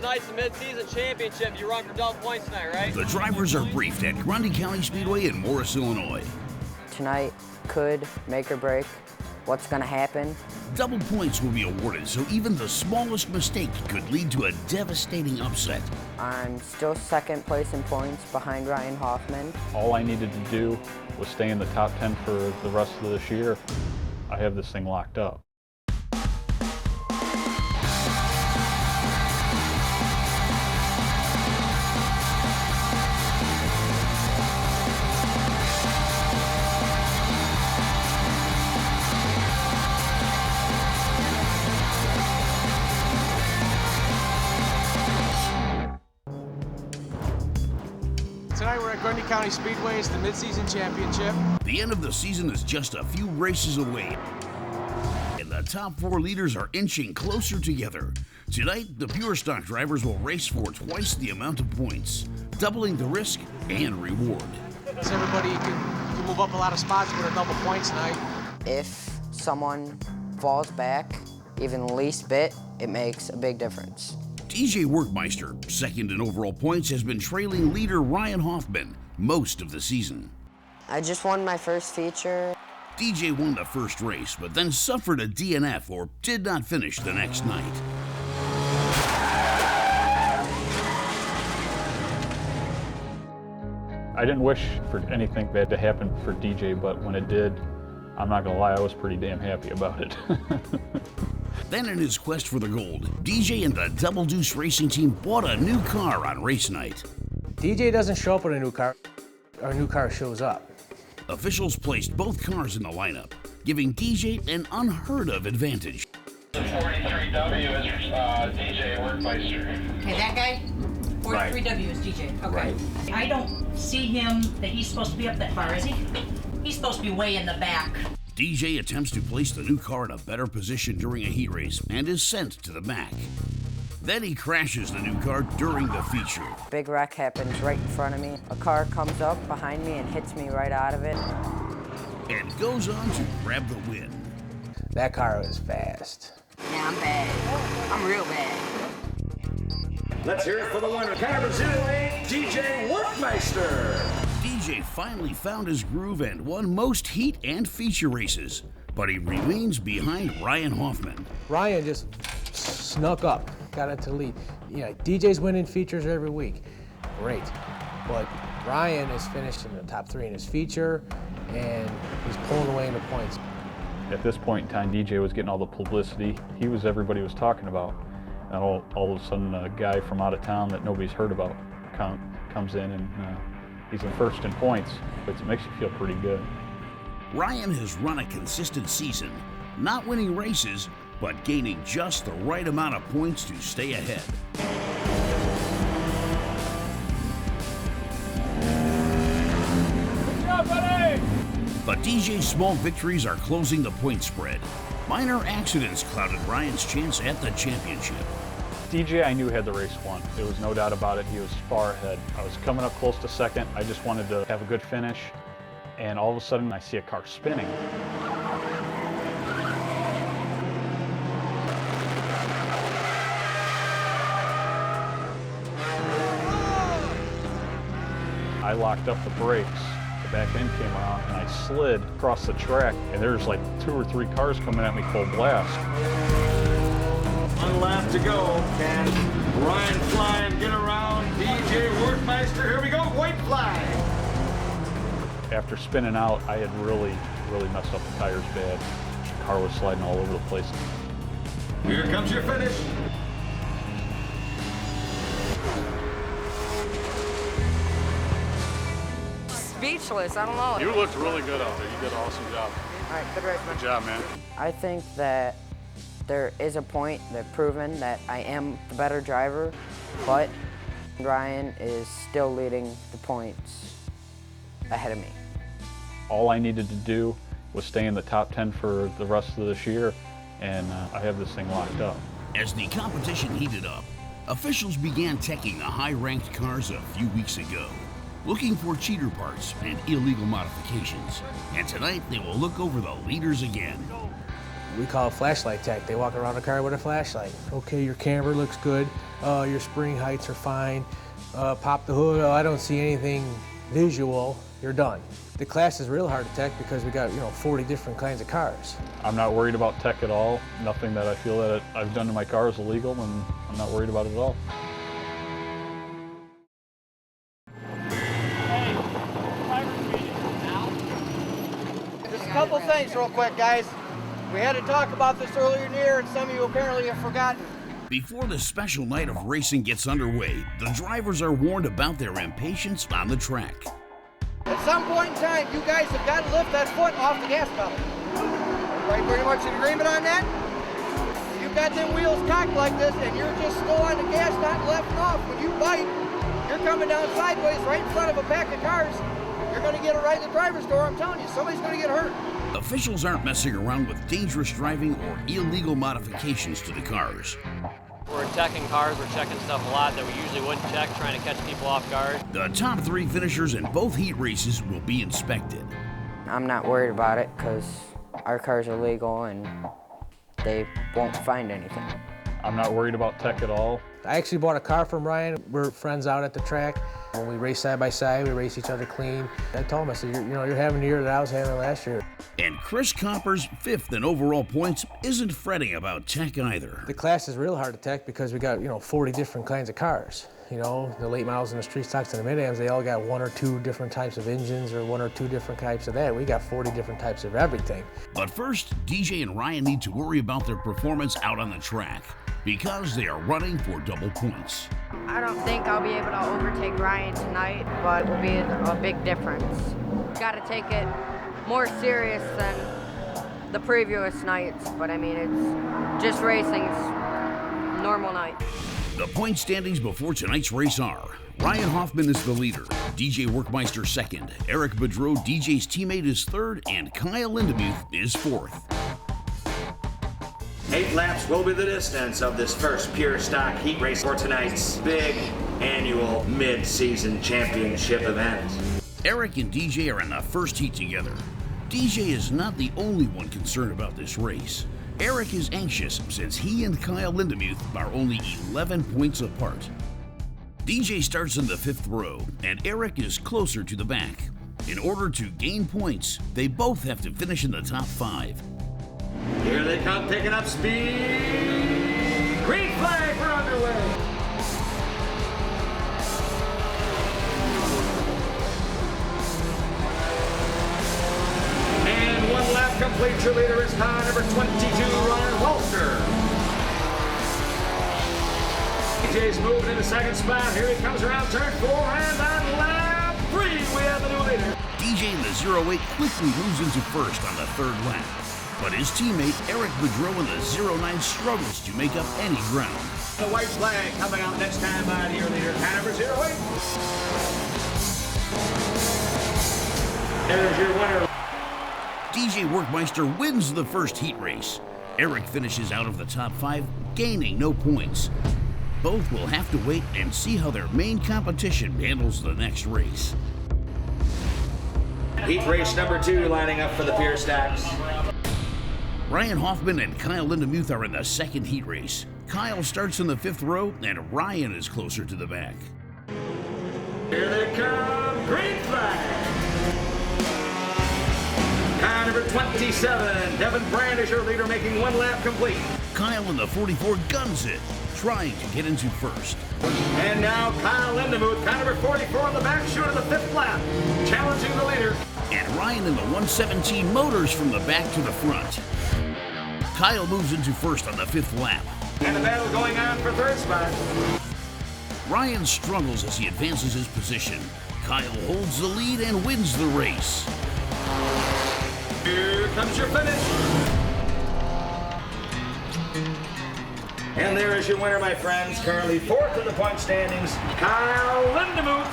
tonight's the mid-season championship. You run for double points tonight, right? The drivers are briefed at Grundy County Speedway in Morris, Illinois. Tonight could make or break what's going to happen. Double points will be awarded, so even the smallest mistake could lead to a devastating upset. I'm still second place in points behind Ryan Hoffman. All I needed to do was stay in the top 10 for the rest of this year. I have this thing locked up. Tonight we're at Grundy County Speedway. It's the mid-season championship. The end of the season is just a few races away, and the top 4 leaders are inching closer together. Tonight, the pure stock drivers will race for twice the amount of points, doubling the risk and reward. So everybody can move up a lot of spots with a double points tonight. If someone falls back even the least bit, it makes a big difference. DJ Workmeister, second in overall points, has been trailing leader Ryan Hoffman most of the season. I just won my first feature. DJ won the first race, but then suffered a DNF or did not finish the next night. I didn't wish for anything bad to happen for DJ, but when it did, I'm not gonna lie, I was pretty damn happy about it. Then in his quest for the gold, DJ and the Double Deuce racing team bought a new car on race night. DJ doesn't show up with a new car. Our new car shows up. Officials placed both cars in the lineup, giving DJ an unheard of advantage. The 43W is DJ Workmeister. Okay, that guy? 43W is DJ. Okay. Right. I don't see him that he's supposed to be up that far, is he? He's supposed to be way in the back. DJ attempts to place the new car in a better position during a heat race and is sent to the back. Then he crashes the new car during the feature. Big wreck happens right in front of me. A car comes up behind me and hits me right out of it. And goes on to grab the win. That car was fast. Yeah, I'm bad. I'm real bad. Let's hear it for the winner, car number 08, DJ Workmeister. DJ finally found his groove and won most heat and feature races, but he remains behind Ryan Hoffman. Ryan just snuck up, got into the lead. DJ's winning features every week. Great. But Ryan is finished in the top 3 in his feature, and he's pulling away in the points. At this point in time, DJ was getting all the publicity. He was everybody was talking about. And all of a sudden, a guy from out of town that nobody's heard about comes in, and he's in first in points. It makes you feel pretty good. Ryan has run a consistent season, not winning races, but gaining just the right amount of points to stay ahead. Good job, buddy! But DJ's small victories are closing the point spread. Minor accidents clouded Ryan's chance at the championship. DJ, I knew, had the race won. There was no doubt about it. He was far ahead. I was coming up close to second. I just wanted to have a good finish. And all of a sudden, I see a car spinning. I locked up the brakes. The back end came around, and I slid across the track. And there's like 2 or 3 cars coming at me full blast. One lap to go. Can Ryan fly and get around DJ Workmeister? Here we go, white flag. After spinning out, I had really messed up the tires bad. The car was sliding all over the place. Here comes your finish. Speechless, I don't know. You looked really good out there. You did an awesome job. All right, good race, man. Good job, man. I think that there is a point that proven that I am the better driver, but Ryan is still leading the points ahead of me. All I needed to do was stay in the top 10 for the rest of this year, and I have this thing locked up. As the competition heated up, officials began checking the high-ranked cars a few weeks ago, looking for cheater parts and illegal modifications. And tonight, they will look over the leaders again. We call it flashlight tech. They walk around the car with a flashlight. Okay, your camber looks good. Your spring heights are fine. Pop the hood. Oh, I don't see anything visual. You're done. The class is real hard to tech because we got 40 different kinds of cars. I'm not worried about tech at all. Nothing that I feel that I've done to my car is illegal, and I'm not worried about it at all. Just a couple things real quick, guys. We had to talk about this earlier in the year, and some of you apparently have forgotten. Before the special night of racing gets underway, the drivers are warned about their impatience on the track. At some point in time, you guys have got to lift that foot off the gas pedal. Everybody pretty much in agreement on that? You've got them wheels cocked like this, and you're just still on the gas, not lifting off. When you bite, you're coming down sideways right in front of a pack of cars. You're going to get it right in the driver's door, I'm telling you. Somebody's going to get hurt. Officials aren't messing around with dangerous driving or illegal modifications to the cars. We're checking cars, we're checking stuff a lot that we usually wouldn't check, trying to catch people off guard. The top 3 finishers in both heat races will be inspected. I'm not worried about it because our cars are legal and they won't find anything. I'm not worried about tech at all. I actually bought a car from Ryan. We're friends out at the track. When we race side by side, we race each other clean. I told him, I said, you're having the year that I was having last year. And Chris Copper's 5th in overall points isn't fretting about tech either. The class is real hard to tech because we got 40 different kinds of cars. The late models and the street stocks and the mid-ams, they all got 1 or 2 different types of engines or 1 or 2 different types of that. We got 40 different types of everything. But first, DJ and Ryan need to worry about their performance out on the track because they are running for double points. I don't think I'll be able to overtake Ryan tonight, but it will be a big difference. Got to take it more serious than the previous nights, but I mean, it's just racing. It's normal night. The point standings before tonight's race are: Ryan Hoffman is the leader, DJ Workmeister 2nd, Eric Bedreau, DJ's teammate, is 3rd, and Kyle Lindemuth is 4th. 8 laps will be the distance of this first pure stock heat race for tonight's big annual mid-season championship event. Eric and DJ are in the first heat together. DJ is not the only one concerned about this race. Eric is anxious since he and Kyle Lindemuth are only 11 points apart. DJ starts in the 5th row, and Eric is closer to the back. In order to gain points, they both have to finish in the top 5. Here they come, picking up speed. Green flag for underway. And 1 lap complete. Your leader is car number 22, Ryan Walter. DJ's moving in the 2nd spot. Here he comes around turn 4, and on lap 3, we have the new leader. DJ in the 08 quickly moves into 1st on the 3rd lap. But his teammate Eric Bedreau in the 09 struggles to make up any ground. The white flag coming out next time by your leader, car number 08. There's your winner. DJ Workmeister wins the first heat race. Eric finishes out of the top 5, gaining no points. Both will have to wait and see how their main competition handles the next race. Heat race number 2 lining up for the pure stocks. Ryan Hoffman and Kyle Lindemuth are in the 2nd heat race. Kyle starts in the 5th row, and Ryan is closer to the back. Here they come, green flag. Car number 27, Devin Brand is your leader, making 1 lap complete. Kyle in the 44 guns it, trying to get into 1st. And now Kyle Lindemuth, car number 44 on the back, shooting the 5th lap, challenging the leader. And Ryan in the 117 motors from the back to the front. Kyle moves into 1st on the 5th lap. And the battle going on for 3rd spot. Ryan struggles as he advances his position. Kyle holds the lead and wins the race. Here comes your finish. And there is your winner, my friends. Currently 4th in the point standings, Kyle Lindemuth.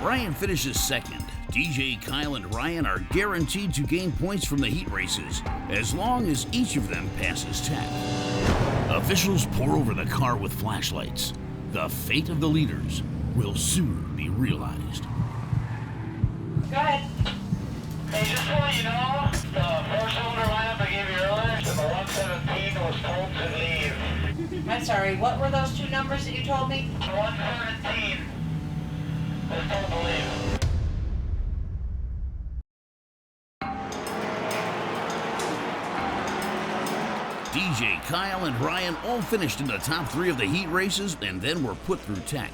Ryan finishes 2nd. DJ, Kyle, and Ryan are guaranteed to gain points from the heat races as long as each of them passes tech. Officials pour over the car with flashlights. The fate of the leaders will soon be realized. Go ahead. Hey, just to let you know, the 4-cylinder lineup I gave you earlier, told to leave. I'm sorry, what were those two numbers that you told me? 117 was told to leave. DJ, Kyle, and Ryan all finished in the top 3 of the heat races and then were put through tech.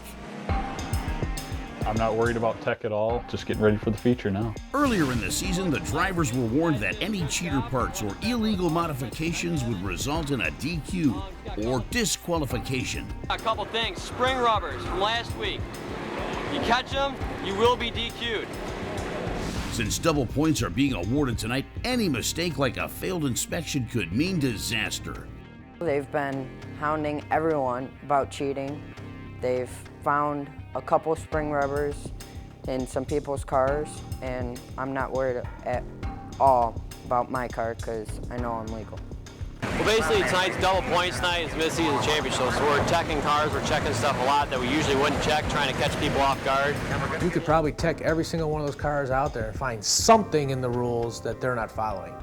I'm not worried about tech at all. Just getting ready for the feature now. Earlier in the season, the drivers were warned that any cheater parts or illegal modifications would result in a DQ or disqualification. A couple things. Spring rubbers from last week. You catch them, you will be DQ'd. Since double points are being awarded tonight, any mistake like a failed inspection could mean disaster. They've been hounding everyone about cheating. They've found a couple spring rubbers in some people's cars, and I'm not worried at all about my car because I know I'm legal. Well, basically tonight's double points night. It's mid-season championship, so we're checking cars, we're checking stuff a lot that we usually wouldn't check, trying to catch people off guard. You could probably check every single one of those cars out there and find something in the rules that they're not following.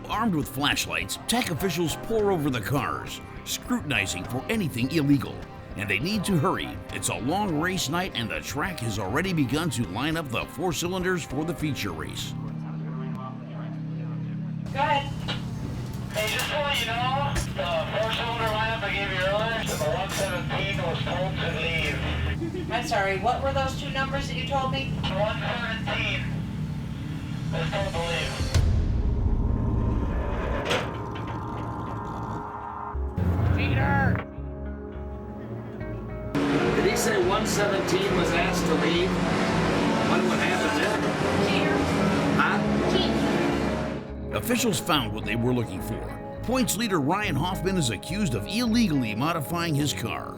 Armed with flashlights, tech officials pore over the cars, scrutinizing for anything illegal. And they need to hurry. It's a long race night and the track has already begun to line up the 4 cylinders for the feature race. Go ahead. Hey, just to let you know, the 4-cylinder lineup I gave you earlier, the 117 was told to leave. I'm sorry, what were those two numbers that you told me? 117 was told to leave. Peter! Did he say 117 was asked to leave? What would happen then? Huh? Officials found what they were looking for. Points leader Ryan Hoffman is accused of illegally modifying his car.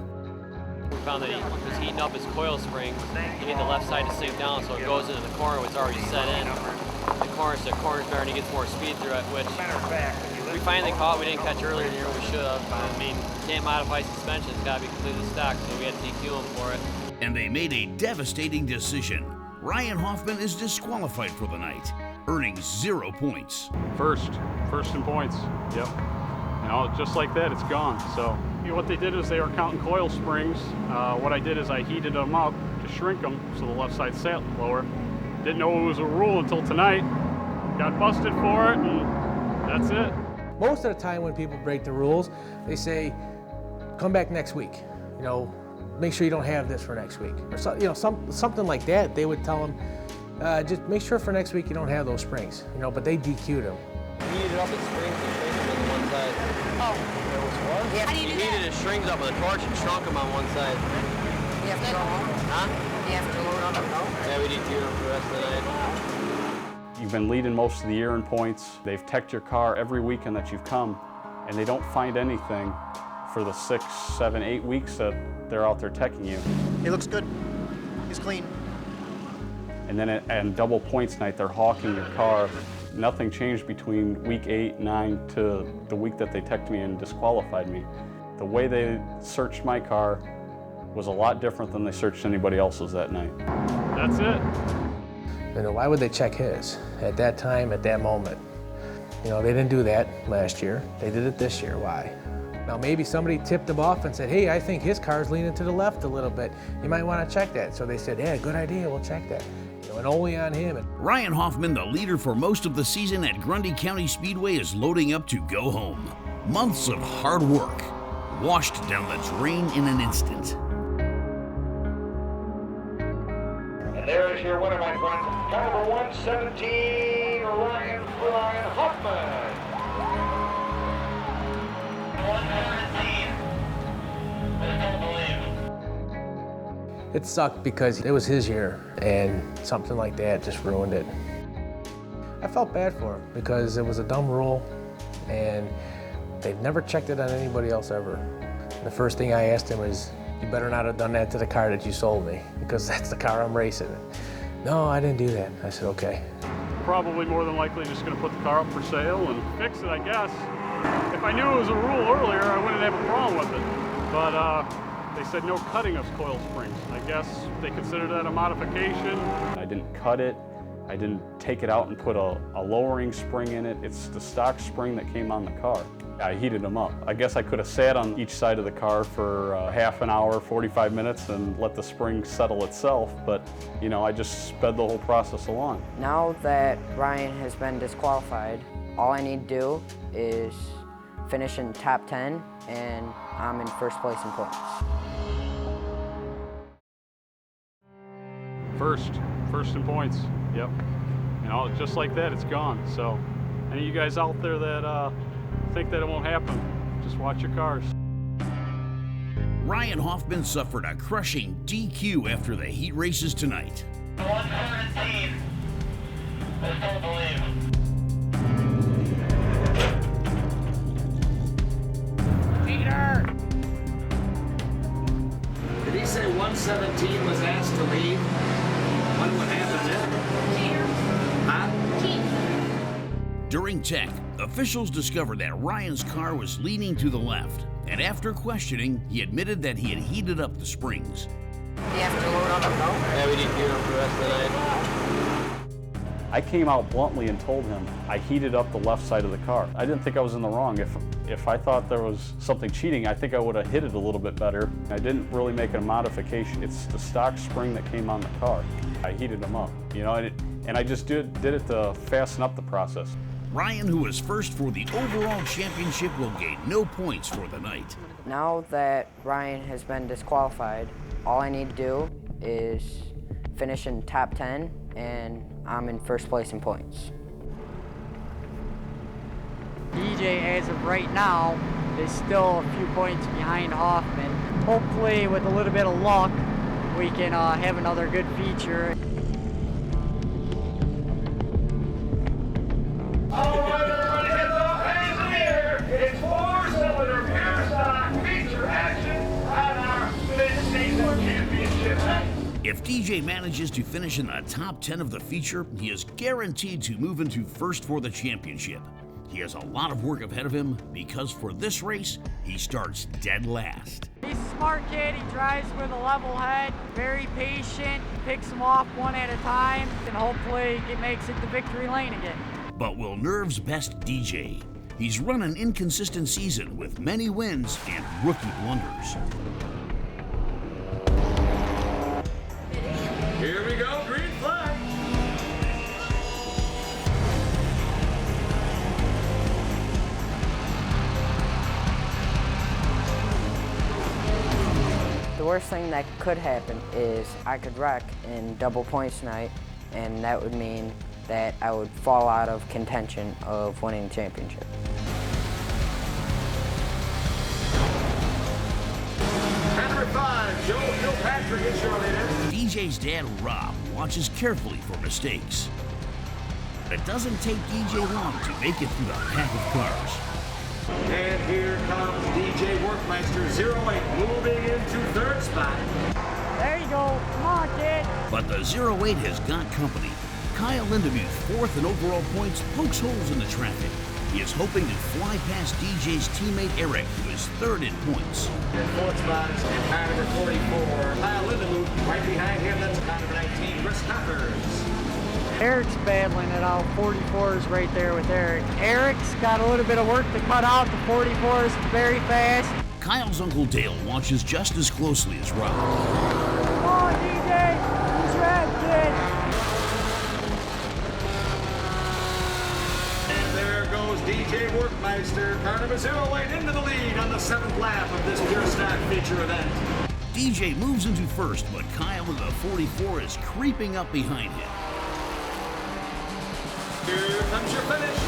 We found that he was heating up his coil spring. He needed the left side to sink down so it goes into the corner, which is already set in. The corner's better and he gets more speed through it, which we finally caught. We didn't catch earlier in the year, we should have. I mean, can't modify suspension, it's got to be completely stock, so we had to DQ him for it. And they made a devastating decision. Ryan Hoffman is disqualified for the night, earning 0 points. First in points. Yep. You know, just like that, it's gone. So what they did is they were counting coil springs. What I did is I heated them up to shrink them so the left side sat lower. Didn't know it was a rule until tonight. Got busted for it, and that's it. Most of the time when people break the rules, they say, come back next week. You know, make sure you don't have this for next week. Or so, you know, something like that. They would tell them, just make sure for next week you don't have those springs. You know, but they DQ'd them. He heated up his springs and shrink them on one side. Oh. There was what? Yeah, He heated his strings up with a torch and shrunk them on one side. You have to go home? Huh? You have to load up and go? Yeah, we DQ'd him for the rest of the night. You've been leading most of the year in points. They've teched your car every weekend that you've come, and they don't find anything for the 6, 7, 8 weeks that they're out there teching you. He looks good. He's clean. And then at double points night, they're hawking your car. Nothing changed between week 8, 9 to the week that they teched me and disqualified me. The way they searched my car was a lot different than they searched anybody else's that night. That's it. You know, why would they check his at that time, at that moment? You know, they didn't do that last year. They did it this year. Why? Now, maybe somebody tipped him off and said, hey, I think his car's leaning to the left a little bit. You might want to check that. So they said, yeah, good idea, we'll check that. You know, and only on him. Ryan Hoffman, the leader for most of the season at Grundy County Speedway, is loading up to go home. Months of hard work washed down the drain in an instant. And there is your winner, my friends, car number 117, Ryan Hoffman. 117 was told to leave. It sucked because it was his year, and something like that just ruined it. I felt bad for him because it was a dumb rule, and they've never checked it on anybody else ever. The first thing I asked him was, you better not have done that to the car that you sold me, because that's the car I'm racing in. No, I didn't do that. I said, okay. Probably more than likely just going to put the car up for sale and fix it, I guess. If I knew it was a rule earlier, I wouldn't have a problem with it. But they said no cutting of coil springs. I guess they consider that a modification. I didn't cut it. I didn't take it out and put a lowering spring in it. It's the stock spring that came on the car. I heated them up. I guess I could have sat on each side of the car for half an hour, 45 minutes, and let the spring settle itself, but you know, I just sped the whole process along. Now that Ryan has been disqualified, all I need to do is finish in top 10, and I'm in first place in points. First in points, yep. You know, just like that, it's gone. So, any of you guys out there that think that it won't happen, just watch your cars. Ryan Hoffman suffered a crushing DQ after the heat races tonight. 117. I still believe. Peter! Did he say 117 was asked to leave? What would happen then? Huh? During tech, officials discovered that Ryan's car was leaning to the left, and after questioning, he admitted that he had heated up the springs. You have to load up a boat? Yeah, we didn't hear him for the rest of the night. I came out bluntly and told him I heated up the left side of the car. I didn't think I was in the wrong. If I thought there was something cheating, I think I would have hit it a little bit better. I didn't really make a modification. It's the stock spring that came on the car. I heated them up, you know, and I just did it to fasten up the process. Ryan, who was first for the overall championship, will gain no points for the night. Now that Ryan has been disqualified, all I need to do is finish in top 10, and I'm in first place in points. DJ, as of right now, is still a few points behind Hoffman. Hopefully, with a little bit of luck, we can have another good feature. All right, everybody, heads off, hands in the air. It's 4-cylinder pure stock feature action on our mid-season championship. If DJ manages to finish in the top 10 of the feature, he is guaranteed to move into first for the championship. He has a lot of work ahead of him because for this race, he starts dead last. He's a smart kid, he drives with a level head, very patient, picks them off one at a time, and hopefully it makes it to victory lane again. But will nerves best DJ? He's run an inconsistent season with many wins and rookie blunders. Here we go, green flag. The worst thing that could happen is I could wreck in double points tonight, and that would mean that I would fall out of contention of winning the championship. Number 5, Joe Kilpatrick is your leader. DJ's dad, Rob, watches carefully for mistakes. It doesn't take DJ long to make it through the pack of cars. And here comes DJ Workmeister 08 moving into third spot. There you go, come on kid. But the 08 has got company. Kyle Lindemuth, fourth in overall points, pokes holes in the traffic. He is hoping to fly past DJ's teammate Eric, who is third in points. In fourth spot is car number 44, Kyle Lindemuth. Right behind him, that's car number 19, Chris Tuckers. Eric's battling it out, 44 is right there with Eric. Eric's got a little bit of work to cut out, the 44 is very fast. Kyle's Uncle Dale watches just as closely as Rob. Come on DJ, who's red kid? DJ Workmeister, car number 08 into the lead on the 7th lap of this pure stock feature event. DJ moves into first, but Kyle in the 44 is creeping up behind him. Here comes your finish.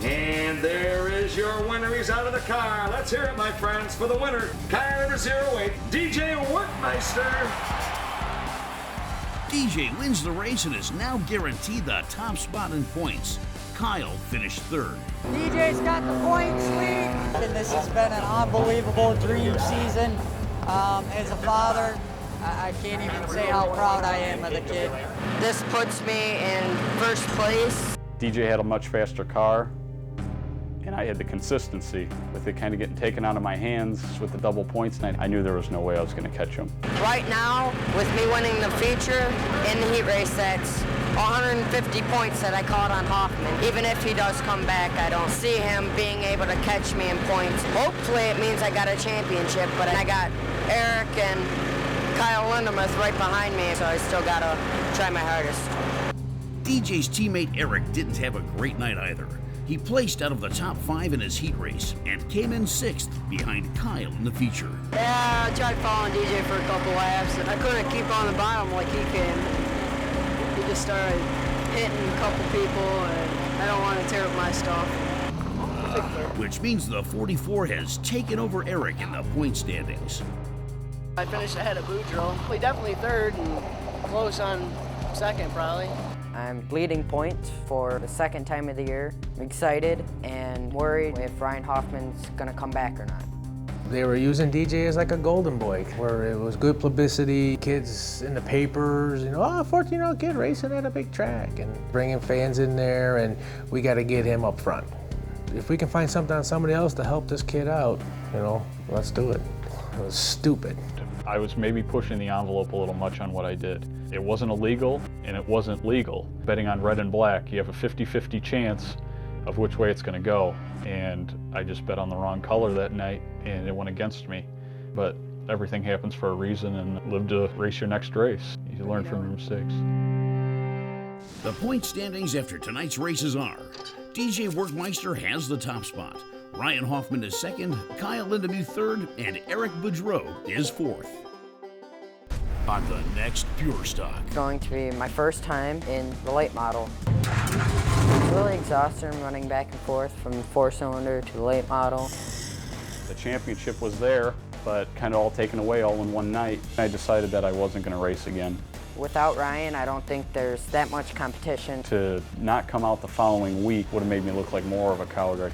And there is your winner. He's out of the car. Let's hear it, my friends, for the winner, car number 08, DJ Workmeister. DJ wins the race and is now guaranteed the top spot in points. Kyle finished third. DJ's got the points lead. And this has been an unbelievable dream season. As a father, I can't even say how proud I am of the kid. This puts me in first place. DJ had a much faster car, and I had the consistency. With it kind of getting taken out of my hands with the double points, and I knew there was no way I was going to catch him. Right now, with me winning the feature in the heat race, that's 150 points that I caught on Hoffman. Even if he does come back, I don't see him being able to catch me in points. Hopefully it means I got a championship, but I got Eric and Kyle Lindemuth right behind me, so I still gotta try my hardest. DJ's teammate Eric didn't have a great night either. He placed out of the top 5 in his heat race and came in 6th behind Kyle in the feature. Yeah, I tried following DJ for a couple laps, and I couldn't keep on the bottom like he can. He just started hitting a couple people, and I don't want to tear up my stuff. Which means the 44 has taken over Eric in the point standings. I finished ahead of Boudreaux. Definitely third and close on second, probably. I'm leading points for the second time of the year. I'm excited and worried if Ryan Hoffman's gonna come back or not. They were using DJ as like a golden boy, where it was good publicity, kids in the papers, oh, a 14-year-old kid racing at a big track, and bringing fans in there, and we got to get him up front. If we can find something on somebody else to help this kid out, let's do it. It was stupid. I was maybe pushing the envelope a little much on what I did. It wasn't illegal, and it wasn't legal. Betting on red and black, you have a 50-50 chance of which way it's going to go. And I just bet on the wrong color that night, and it went against me. But everything happens for a reason, and live to race your next race. You learn from your mistakes. The point standings after tonight's races are: DJ Workmeister has the top spot, Ryan Hoffman is 2nd, Kyle Lindemuth 3rd, and Eric Boudreaux is 4th. On the next Pure Stock. It's going to be my first time in the late model. It's really exhausting running back and forth from the 4-cylinder to the late model. The championship was there, but kind of all taken away all in one night. I decided that I wasn't going to race again. Without Ryan, I don't think there's that much competition. To not come out the following week would have made me look like more of a coward.